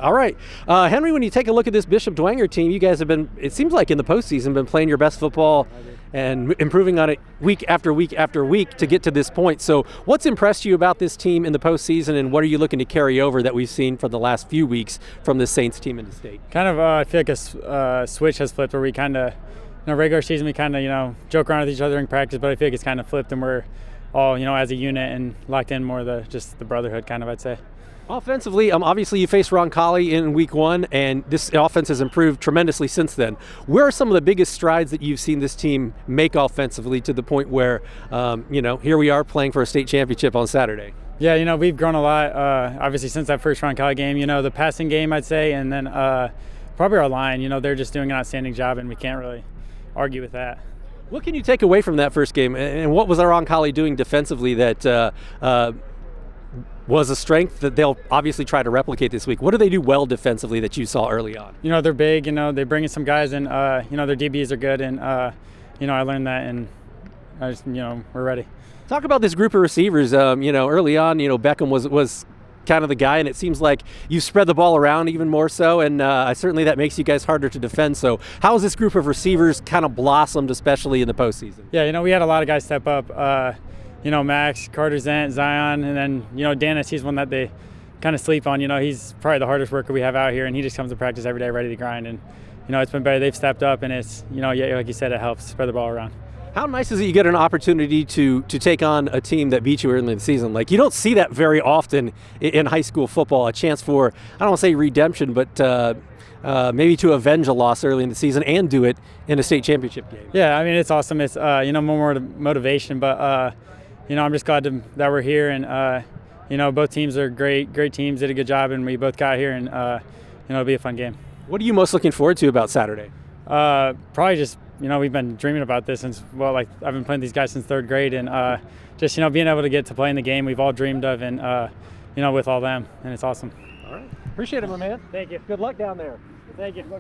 All right. Henry, when you take a look at this Bishop Dwenger team, you guys have been, it seems like in the postseason, been playing your best football and improving on it week after week after week to get to this point. So what's impressed you about this team in the postseason, and what are you looking to carry over that we've seen for the last few weeks from this Saints team in the state? I feel like a switch has flipped where we kind of, regular season we kind of, joke around with each other in practice, but I feel like it's kind of flipped and we're all, as a unit and locked in more just the brotherhood kind of, I'd say. Offensively, obviously you faced Roncalli in week one, and this offense has improved tremendously since then. Where are some of the biggest strides that you've seen this team make offensively to the point where, here we are playing for a state championship on Saturday? Yeah, we've grown a lot, obviously, since that first Roncalli game. The passing game, I'd say, and then probably our line. They're just doing an outstanding job, and we can't really argue with that. What can you take away from that first game, and what was Roncalli doing defensively that was a strength that they'll obviously try to replicate this week? What do they do well defensively that you saw early on? They're big. They bring in some guys, and their DBs are good, and I learned that, and I just, we're ready. Talk about this group of receivers. Early on, Beckham was kind of the guy, and it seems like you spread the ball around even more so, and certainly that makes you guys harder to defend. So how has this group of receivers kind of blossomed, especially in the postseason? Yeah, we had a lot of guys step up. Max, Carter Zent, Zion, and then, Dennis, he's one that they kind of sleep on. He's probably the hardest worker we have out here, and he just comes to practice every day ready to grind. And, it's been better. They've stepped up, and it's, like you said, it helps spread the ball around. How nice is it you get an opportunity to take on a team that beat you early in the season? Like, you don't see that very often in high school football, a chance for, I don't want to say redemption, but maybe to avenge a loss early in the season and do it in a state championship game. Yeah, it's awesome. It's, more motivation, but, I'm just glad that we're here, and, both teams are great teams, did a good job, and we both got here, and, it'll be a fun game. What are you most looking forward to about Saturday? Probably just, we've been dreaming about this since, I've been playing these guys since third grade, and just, being able to get to play in the game we've all dreamed of, and, with all them, and it's awesome. All right. Appreciate it, my man. Thank you. Good luck down there. Thank you.